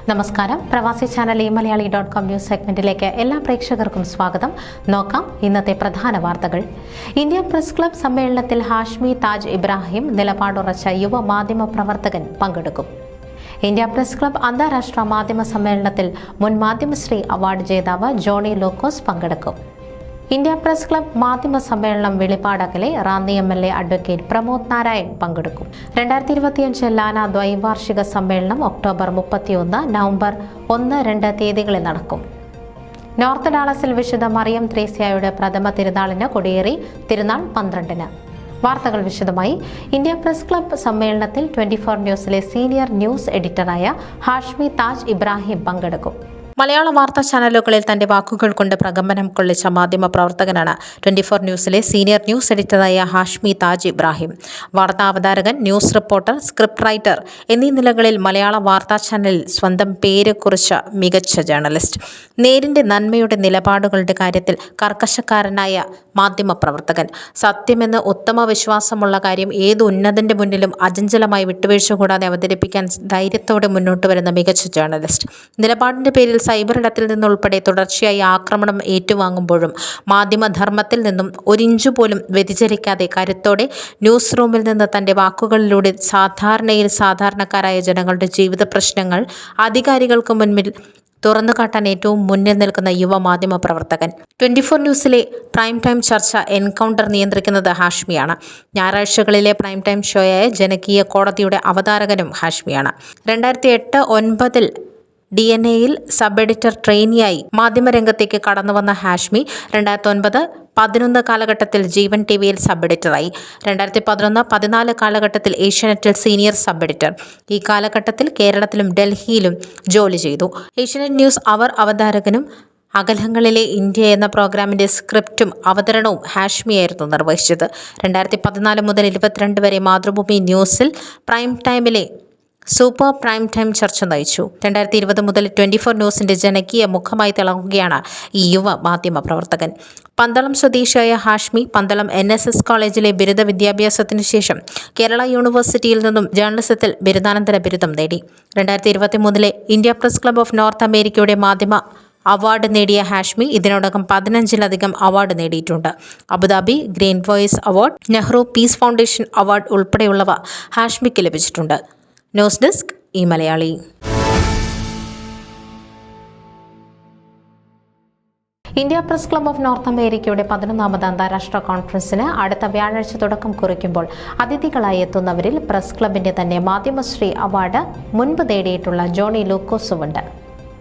നമസ്കാരം. പ്രവാസി channel മലയാളി.com news സെഗ്മെന്റിലേക്ക് എല്ലാ പ്രേക്ഷകർക്കും സ്വാഗതം. നോക്കാം ഇന്നത്തെ പ്രധാന വാർത്തകൾ. ഇന്ത്യ പ്രസ് ക്ലബ് സമ്മേളനത്തിൽ ഹാഷ്മി താജ് ഇബ്രാഹിം നിലപാടുറച്ച യുവ മാധ്യമ പ്രവർത്തകൻ പങ്കെടുക്കും. ഇന്ത്യ പ്രസ് ക്ലബ് അന്താരാഷ്ട്ര മാധ്യമ സമ്മേളനത്തിൽ മുൻ മാധ്യമശ്രീ അവാർഡ് ജേതാവ് ജോണി ലൂക്കോസ് പങ്കെടുക്കും. ഇന്ത്യ പ്രസ് ക്ലബ് മാധ്യമ സമ്മേളനം വെളിപ്പാടകലെ റാന്നി MLA അഡ്വക്കേറ്റ് പ്രമോദ് നാരായൺ പങ്കെടുക്കും. 2025 ലാന ദ്വൈവാർഷിക സമ്മേളനം ഒക്ടോബർ 31, നവംബർ 1, 2 തീയതികളിൽ നടക്കും. നോർത്ത് ഡാളസിൽ വിശുദ്ധ മറിയം ത്രേസ്യയുടെ പ്രഥമ തിരുനാളിന് കൊടിയേറി. തിരുനാൾ 12-ന്. വാർത്തകൾ വിശദമായി. ഇന്ത്യ പ്രസ് ക്ലബ് സമ്മേളനത്തിൽ 24 ന്യൂസിലെ സീനിയർ ന്യൂസ് എഡിറ്ററായ ഹാഷ്മി താജ് ഇബ്രാഹിം പങ്കെടുക്കും. മലയാള വാർത്താ ചാനലുകളിൽ തന്റെ വാക്കുകൾ കൊണ്ട് പ്രകമ്പനം കൊള്ളിച്ച മാധ്യമ പ്രവർത്തകനാണ് 24 ന്യൂസിലെ സീനിയർ ന്യൂസ് എഡിറ്ററായ ഹാഷ്മി താജ് ഇബ്രാഹിം. വാർത്താ അവതാരകൻ, ന്യൂസ് റിപ്പോർട്ടർ, സ്ക്രിപ്റ്റ് റൈറ്റർ എന്നീ നിലകളിൽ മലയാള വാർത്താ ചാനലിൽ സ്വന്തം പേര് കുറിച്ച മികച്ച ജേർണലിസ്റ്റ്. നേരിന്റെ നന്മയുടെ നിലപാടുകളുടെ കാര്യത്തിൽ കർക്കശക്കാരനായ മാധ്യമ പ്രവർത്തകൻ. സത്യമെന്ന് ഉത്തമ വിശ്വാസമുള്ള കാര്യം ഏത് ഉന്നതന്റെ മുന്നിലും അചഞ്ചലമായി വിട്ടുവീഴ്ച കൂടാതെ അവതരിപ്പിക്കാൻ ധൈര്യത്തോടെ മുന്നോട്ട് വരുന്ന മികച്ച ജേർണലിസ്റ്റ്. നിലപാടിന്റെ പേരിൽ സൈബർ ഇടത്തിൽ നിന്നുൾപ്പെടെ തുടർച്ചയായി ആക്രമണം ഏറ്റുവാങ്ങുമ്പോഴും മാധ്യമധർമ്മത്തിൽ നിന്നും ഒരിഞ്ചു പോലും വ്യതിചലിക്കാതെ കരുത്തോടെ ന്യൂസ് റൂമിൽ നിന്ന് തന്റെ വാക്കുകളിലൂടെ സാധാരണക്കാരായ ജനങ്ങളുടെ ജീവിത പ്രശ്നങ്ങൾ അധികാരികൾക്ക് മുൻപിൽ തുറന്നുകാട്ടാൻ ഏറ്റവും മുന്നിൽ നിൽക്കുന്ന യുവ മാധ്യമ പ്രവർത്തകൻ. 24 ന്യൂസിലെ പ്രൈം ടൈം ചർച്ച എൻകൗണ്ടർ നിയന്ത്രിക്കുന്നത് ഹാഷ്മിയാണ്. ഞായറാഴ്ചകളിലെ പ്രൈം ടൈം ഷോയായ ജനകീയ കോടതിയുടെ അവതാരകനും ഹാഷ്മിയാണ്. 2008-09 DNA-യിൽ സബ് എഡിറ്റർ ട്രെയിനിയായി മാധ്യമരംഗത്തേക്ക് കടന്നുവന്ന ഹാഷ്മി 2009-11 കാലഘട്ടത്തിൽ ജീവൻ TVയിൽ സബ് എഡിറ്ററായി. 2011-14 കാലഘട്ടത്തിൽ ഏഷ്യാനെറ്റിൽ സീനിയർ സബ് എഡിറ്റർ. ഈ കാലഘട്ടത്തിൽ കേരളത്തിലും ഡൽഹിയിലും ജോലി ചെയ്തു. ഏഷ്യാനെറ്റ് ന്യൂസ് അവർ അവതാരകനും അകലങ്ങളിലെ ഇന്ത്യ എന്ന പ്രോഗ്രാമിന്റെ സ്ക്രിപ്റ്റും അവതരണവും ഹാഷ്മിയായിരുന്നു നിർവഹിച്ചത്. 2014 മുതൽ 22 വരെ മാതൃഭൂമി ന്യൂസിൽ പ്രൈം ടൈമിലെ സൂപ്പർ പ്രൈം ടൈം ചർച്ച നയിച്ചു. 2020 മുതൽ 24 ന്യൂസിന്റെ ജനകീയ മുഖമായി തിളങ്ങുകയാണ് ഈ യുവ മാധ്യമ പ്രവർത്തകൻ. പന്തളം സ്വദേശിയായ ഹാഷ്മി പന്തളം NSS കോളേജിലെ ബിരുദ വിദ്യാഭ്യാസത്തിനു ശേഷം കേരള യൂണിവേഴ്സിറ്റിയിൽ നിന്നും ജേർണലിസത്തിൽ ബിരുദാനന്തര ബിരുദം നേടി. 2023 India press club of north അമേരിക്കയുടെ മാധ്യമ അവാർഡ് നേടിയ ഹാഷ്മി ഇതിനോടകം 15-ലധികം അവാർഡ് നേടിയിട്ടുണ്ട്. Abu Dhabi green voice award, Nehru piece foundation award ഉൾപ്പെടെയുള്ളവ ഹാഷ്മിക്ക് ലഭിച്ചിട്ടുണ്ട്. News desk Malayali. India press club of north അമേരിക്കയുടെ 11ാമത് അന്താരാഷ്ട്ര കോൺഫറൻസിന് അടുത്ത വ്യാഴാഴ്ച തുടക്കം കുറിക്കുമ്പോൾ അതിഥികളായി എത്തുന്നവരിൽ പ്രസ് ക്ലബിന്റെ തന്നെ മാധ്യമശ്രീ അവാർഡ് മുൻപ് നേടിയിട്ടുള്ള ജോണി ലൂക്കോസുമുണ്ട്.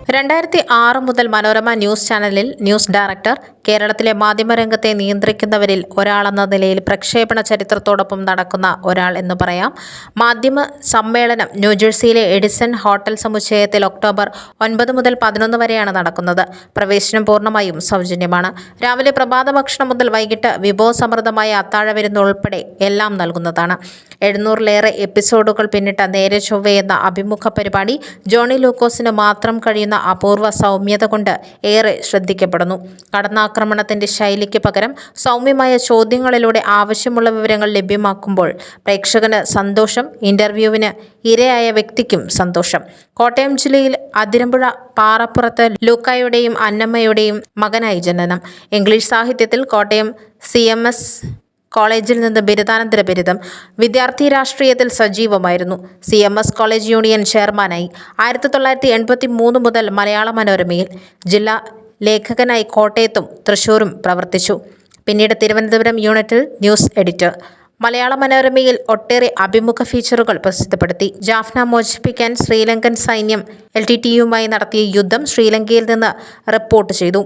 2006 മുതൽ മനോരമ ന്യൂസ് ചാനലിൽ ന്യൂസ് ഡയറക്ടർ. കേരളത്തിലെ മാധ്യമരംഗത്തെ നിയന്ത്രിക്കുന്നവരിൽ ഒരാളെന്ന നിലയിൽ പ്രക്ഷേപണ ചരിത്രത്തോടൊപ്പം നടക്കുന്ന ഒരാൾ എന്ന് പറയാം. മാധ്യമ സമ്മേളനം ന്യൂജേഴ്സിയിലെ എഡിസൺ ഹോട്ടൽ സമുച്ചയത്തിൽ ഒക്ടോബർ 9 മുതൽ 11 വരെയാണ് നടക്കുന്നത്. പ്രവേശനം പൂർണ്ണമായും സൗജന്യമാണ്. രാവിലെ പ്രഭാത ഭക്ഷണം മുതൽ വൈകിട്ട് വിഭവസമൃദ്ധമായ അത്താഴവിരുന്ന് ഉൾപ്പെടെ എല്ലാം നൽകുന്നതാണ്. 700-ലേറെ എപ്പിസോഡുകൾ പിന്നിട്ട നേരെ ചൊവ്വേ എന്ന അഭിമുഖ പരിപാടി ജോണി ലൂക്കോസിന് മാത്രം കഴിയുന്ന അപൂർവ സൗമ്യത കൊണ്ട് ഏറെ ശ്രദ്ധിക്കപ്പെടുന്നു. കടന്നാക്രമണത്തിന്റെ ശൈലിക്ക് പകരം സൗമ്യമായ ചോദ്യങ്ങളിലൂടെ ആവശ്യമുള്ള വിവരങ്ങൾ ലഭ്യമാക്കുമ്പോൾ പ്രേക്ഷകന് സന്തോഷം, ഇന്റർവ്യൂവിന് ഇരയായ വ്യക്തിക്കും സന്തോഷം. കോട്ടയം ജില്ലയിൽ അതിരമ്പുഴ പാറപ്പുറത്ത് ലൂക്കായുടെയും അന്നമ്മയുടെയും മകനായി ജനനം. ഇംഗ്ലീഷ് സാഹിത്യത്തിൽ കോട്ടയം CMS കോളേജിൽ നിന്ന് ബിരുദാനന്തര ബിരുദം. വിദ്യാർത്ഥി രാഷ്ട്രീയത്തിൽ സജീവമായിരുന്നു. CMS കോളേജ് യൂണിയൻ ചെയർമാനായി. 1983 മുതൽ മലയാള മനോരമയിൽ ജില്ലാ ലേഖകനായി കോട്ടയത്തും തൃശ്ശൂരും പ്രവർത്തിച്ചു. പിന്നീട് തിരുവനന്തപുരം യൂണിറ്റിൽ ന്യൂസ് എഡിറ്റർ. മലയാള മനോരമയിൽ ഒട്ടേറെ അഭിമുഖ ഫീച്ചറുകൾ പ്രസിദ്ധപ്പെടുത്തി. ജാഫ്ന മോചിപ്പിക്കാൻ ശ്രീലങ്കൻ സൈന്യം LTTEയുമായി നടത്തിയ യുദ്ധം ശ്രീലങ്കയിൽ നിന്ന് റിപ്പോർട്ട് ചെയ്തു.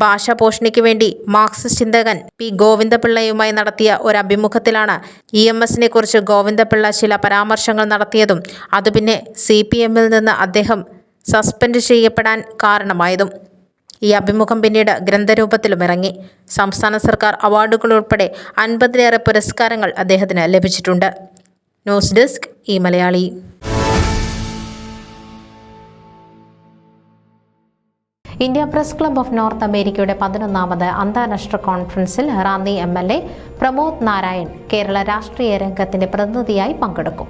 ഭാഷാപോഷണിക്ക് വേണ്ടി മാർക്സിസ്റ്റ് ചിന്തകൻ P. ഗോവിന്ദപിള്ളയുമായി നടത്തിയ ഒരു അഭിമുഖത്തിലാണ് EMSനെ കുറിച്ച് ഗോവിന്ദപിള്ള ചില പരാമർശങ്ങൾ നടത്തിയതും അത് പിന്നെ CPMൽ നിന്ന് അദ്ദേഹം സസ്പെൻഡ് ചെയ്യപ്പെടാൻ കാരണമായതും. ഈ അഭിമുഖം പിന്നീട് ഗ്രന്ഥരൂപത്തിലും ഇറങ്ങി. സംസ്ഥാന സർക്കാർ അവാർഡുകൾ ഉൾപ്പെടെ 50-ലേറെ പുരസ്കാരങ്ങൾ അദ്ദേഹത്തിന് ലഭിച്ചിട്ടുണ്ട്. News desk Malayali. India press club of north അമേരിക്കയുടെ 11ാമത് അന്താരാഷ്ട്ര കോൺഫറൻസിൽ റാന്നി MLA പ്രമോദ് നാരായൺ കേരള രാഷ്ട്രീയ രംഗത്തിന്റെ പ്രതിനിധിയായി പങ്കെടുക്കും.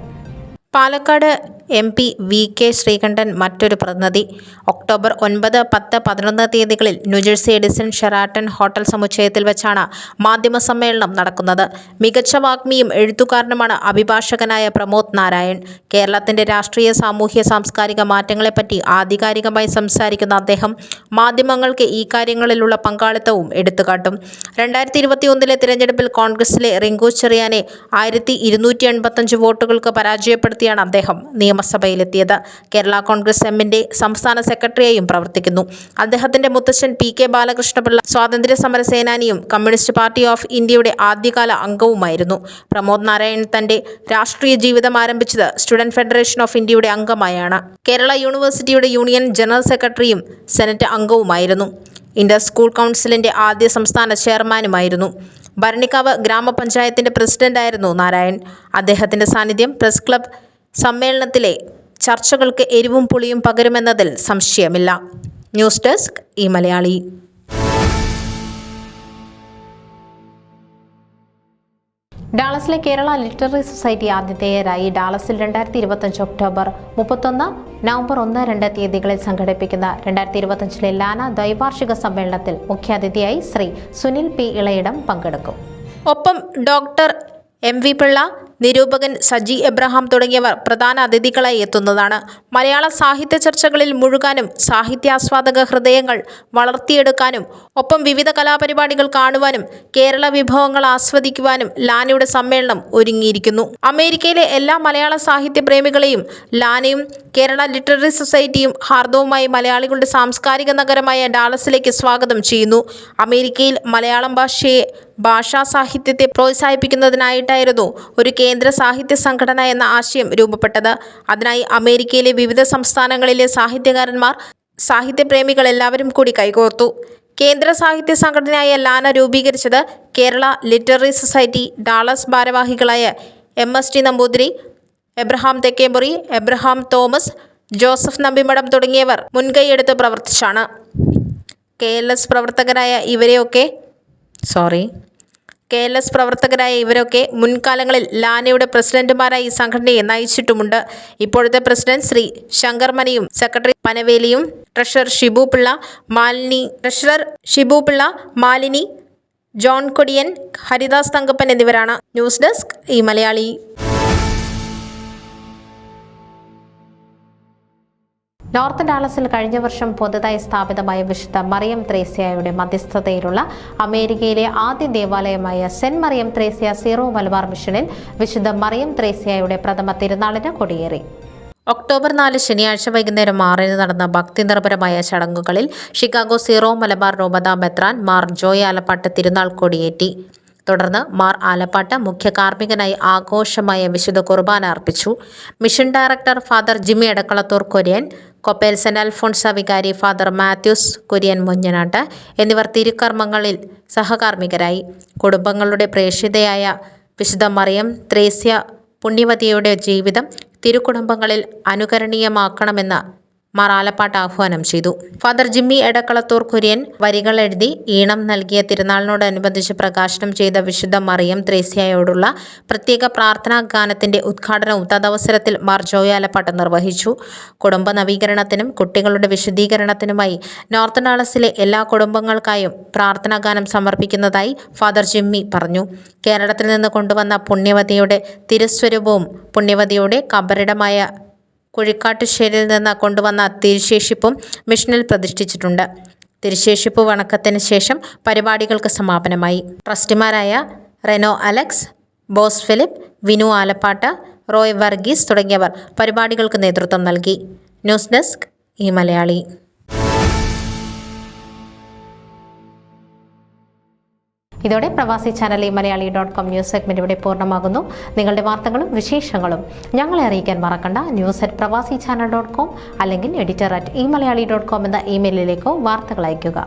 പാലക്കാട് MP VK ശ്രീകണ്ഠൻ മറ്റൊരു പ്രതിനിധി. ഒക്ടോബർ 9, 10, 11 തീയതികളിൽ ന്യൂജേഴ്സി എഡിസൺ ഷെറാട്ടൺ ഹോട്ടൽ സമുച്ചയത്തിൽ വെച്ചാണ് മാധ്യമ സമ്മേളനം നടക്കുന്നത്. മികച്ച വാഗ്മിയും എഴുത്തുകാരനുമാണ് അഭിഭാഷകനായ പ്രമോദ് നാരായൺ. കേരളത്തിന്റെ രാഷ്ട്രീയ, സാമൂഹ്യ, സാംസ്കാരിക മാറ്റങ്ങളെപ്പറ്റി ആധികാരികമായി സംസാരിക്കുന്ന അദ്ദേഹം മാധ്യമങ്ങൾക്ക് ഈ കാര്യങ്ങളിലുള്ള പങ്കാളിത്തവും എടുത്തുകാട്ടും. 2021 തിരഞ്ഞെടുപ്പിൽ കോൺഗ്രസിലെ റിങ്കു ചെറിയാനെ 1285 വോട്ടുകൾക്ക് പരാജയപ്പെടുത്തിയാണ് അദ്ദേഹം നിയമസഭയിലെത്തിയത്. കേരള കോൺഗ്രസ് എമ്മിന്റെ സംസ്ഥാന സെക്രട്ടറിയായും പ്രവർത്തിക്കുന്നു. അദ്ദേഹത്തിന്റെ മുത്തച്ഛൻ PK ബാലകൃഷ്ണപിള്ള സ്വാതന്ത്ര്യ സമര സേനാനിയും കമ്മ്യൂണിസ്റ്റ് പാർട്ടി ഓഫ് ഇന്ത്യയുടെ ആദ്യകാല അംഗവുമായിരുന്നു. പ്രമോദ് നാരായൺ തന്റെ രാഷ്ട്രീയ ജീവിതം ആരംഭിച്ചത് സ്റ്റുഡന്റ് ഫെഡറേഷൻ ഓഫ് ഇന്ത്യയുടെ അംഗമായാണ്. കേരള യൂണിവേഴ്സിറ്റിയുടെ യൂണിയൻ ജനറൽ സെക്രട്ടറിയും സെനറ്റ് അംഗവുമായിരുന്നു. ഇന്റർ സ്കൂൾ കൗൺസിലിന്റെ ആദ്യ സംസ്ഥാന ചെയർമാനുമായിരുന്നു. ഭരണിക്കാവ് ഗ്രാമപഞ്ചായത്തിന്റെ പ്രസിഡന്റായിരുന്നു നാരായൺ. അദ്ദേഹത്തിന്റെ സാന്നിധ്യം പ്രസ് ക്ലബ് സമ്മേളനത്തിലെ ചർച്ചകൾക്ക് എരിവും പുളിയും പകരുമെന്നതിൽ സംശയമില്ല. News desk Malayali. ഡാളസിലെ കേരള ലിറ്റററി സൊസൈറ്റി ആതിഥേയരായി ഡാളസിൽ 2025 ഒക്ടോബർ 31, നവംബർ 1, 2 തീയതികളിൽ സംഘടിപ്പിക്കുന്ന 2025 ലാന ദ്വൈവാർഷിക സമ്മേളനത്തിൽ മുഖ്യാതിഥിയായി ശ്രീ സുനിൽ P. ഇളയിടം പങ്കെടുക്കും. ഒപ്പം ഡോക്ടർ MV പിള്ള, നിരൂപകൻ സജി എബ്രഹാം തുടങ്ങിയവർ പ്രധാന അതിഥികളായി എത്തുന്നതാണ്. മലയാള സാഹിത്യ ചർച്ചകളിൽ മുഴുകാനും സാഹിത്യാസ്വാദക ഹൃദയങ്ങൾ വളർത്തിയെടുക്കാനും ഒപ്പം വിവിധ കലാപരിപാടികൾ കാണുവാനും കേരള വിഭവങ്ങൾ ആസ്വദിക്കുവാനും ലാനയുടെ സമ്മേളനം ഒരുങ്ങിയിരിക്കുന്നു. അമേരിക്കയിലെ എല്ലാ മലയാള സാഹിത്യ പ്രേമികളെയും ലാനയും കേരള ലിറ്റററി സൊസൈറ്റിയും ഹാർദവുമായി മലയാളികളുടെ സാംസ്കാരിക നഗരമായ ഡാളസിലേക്ക് സ്വാഗതം ചെയ്യുന്നു. അമേരിക്കയിൽ മലയാളം ഭാഷാ സാഹിത്യത്തെ പ്രോത്സാഹിപ്പിക്കുന്നതിനായിട്ടായിരുന്നു ഒരു കേന്ദ്ര സാഹിത്യ സംഘടന എന്ന ആശയം രൂപപ്പെട്ടത്. അതിനായി അമേരിക്കയിലെ വിവിധ സംസ്ഥാനങ്ങളിലെ സാഹിത്യകാരന്മാർ, സാഹിത്യപ്രേമികൾ എല്ലാവരും കൂടി കൈകോർത്തു. കേന്ദ്ര സാഹിത്യ സംഘടനയായ ലാന രൂപീകരിച്ചത് കേരള ലിറ്റററി സൊസൈറ്റി ഡാളസ് ഭാരവാഹികളായ MST Namboothiri, Abraham Thekkemuri, Abraham Thomas, Joseph Nambimadam തുടങ്ങിയവർ മുൻകൈയെടുത്ത് പ്രവർത്തിച്ചാണ്. KLS പ്രവർത്തകരായ ഇവരൊക്കെ മുൻകാലങ്ങളിൽ ലാനയുടെ പ്രസിഡന്റുമാരായി സംഘടനയെ നയിച്ചിട്ടുമുണ്ട്. ഇപ്പോഴത്തെ പ്രസിഡന്റ് ശ്രീ ശങ്കർ മനയും സെക്രട്ടറി പനവേലിയും ട്രഷറർ ഷിബു പിള്ള, മാലിനി, ജോൺ കൊടിയൻ, ഹരിദാസ് തങ്കപ്പൻ എന്നിവരാണ്. News desk Malayali. നോർത്ത് ഡാളസിൽ കഴിഞ്ഞ വർഷം പുതുതായി സ്ഥാപിതമായ വിശുദ്ധ മറിയം ത്രേസ്യയുടെ മധ്യസ്ഥതയിലുള്ള അമേരിക്കയിലെ ആദ്യ ദേവാലയമായ സെന്റ് മറിയം ത്രേസ്യ സീറോ മലബാർ മിഷനിൽ വിശുദ്ധ മറിയം ത്രേസ്യയുടെ പ്രഥമ തിരുനാളിന് കൊടിയേറി. ഒക്ടോബർ 4 ശനിയാഴ്ച വൈകുന്നേരം 6 നടന്ന ഭക്തി നിർഭരമായ ചടങ്ങുകളിൽ ഷിക്കാഗോ സീറോ മലബാർ രൂപതാ മെത്രാൻ മാർ ജോയ് ആലപ്പാട്ട് തിരുനാൾ കൊടിയേറ്റി. തുടർന്ന് മാർ ആലപ്പാട്ട് മുഖ്യ കാർമ്മികനായി ആഘോഷമായ വിശുദ്ധ കുർബാന അർപ്പിച്ചു. Mission director Father Jimmy Edakkalathur Kurian, Coppell saint Alphonsa വികാരി ഫാദർ മാത്യൂസ് കുര്യൻ മുഞ്ഞനാട്ട് എന്നിവർ തിരുക്കർമ്മങ്ങളിൽ സഹകാർമ്മികരായി. കുടുംബങ്ങളുടെ പ്രേക്ഷിതയായ വിശുദ്ധ മറിയം ത്രേസ്യ പുണ്യവതിയുടെ ജീവിതം തിരുക്കുടുംബങ്ങളിൽ അനുകരണീയമാക്കണമെന്ന് മാർ ആലപ്പാട്ട് ആഹ്വാനം ചെയ്തു. ഫാദർ ജിമ്മി എടക്കളത്തൂർ കുര്യൻ വരികൾ എഴുതി ഈണം നൽകിയ തിരുനാളിനോടനുബന്ധിച്ച് പ്രകാശനം ചെയ്ത വിശുദ്ധ മറിയം ത്രേസ്യയോടുള്ള പ്രത്യേക പ്രാർത്ഥനാ ഗാനത്തിന്റെ ഉദ്ഘാടനവും തദവസരത്തിൽ മാർ ജോയ് ആലപ്പാട്ട് നിർവഹിച്ചു. കുടുംബ നവീകരണത്തിനും കുട്ടികളുടെ വിശുദ്ധീകരണത്തിനുമായി നോർത്ത് ഡാളസിലെ എല്ലാ കുടുംബങ്ങൾക്കായും പ്രാർത്ഥനാ ഗാനം സമർപ്പിക്കുന്നതായി ഫാദർ ജിമ്മി പറഞ്ഞു. കേരളത്തിൽ നിന്ന് കൊണ്ടുവന്ന പുണ്യവതിയുടെ തിരുസ്വരൂപവും പുണ്യവതിയുടെ കബറിടമായ കുഴിക്കാട്ടുശ്ശേരിയിൽ നിന്ന് കൊണ്ടുവന്ന തിരുശേഷിപ്പും മിഷനിൽ പ്രതിഷ്ഠിച്ചിട്ടുണ്ട്. തിരുശേഷിപ്പ് വണക്കത്തിന് ശേഷം പരിപാടികൾക്ക് സമാപനമായി. ട്രസ്റ്റിമാരായ Reno Alex, Bose Philip, Vinu Alappatt, Roy Varghese തുടങ്ങിയവർ പരിപാടികൾക്ക് നേതൃത്വം നൽകി. News desk Malayali. ഇതോടെ പ്രവാസി ചാനൽ മലയാളി.com ന്യൂസ് സെഗ്മെന്റ് ഇവിടെ പൂർണ്ണമാകുന്നു. നിങ്ങളുടെ വാർത്തകളും വിശേഷങ്ങളും ഞങ്ങളെ അറിയിക്കാൻ മറക്കണ്ട. news@pravasichannel.com അല്ലെങ്കിൽ editor@emaliali.com എന്ന ഇമെയിലിലേക്കോ വാർത്തകൾ അയയ്ക്കുക.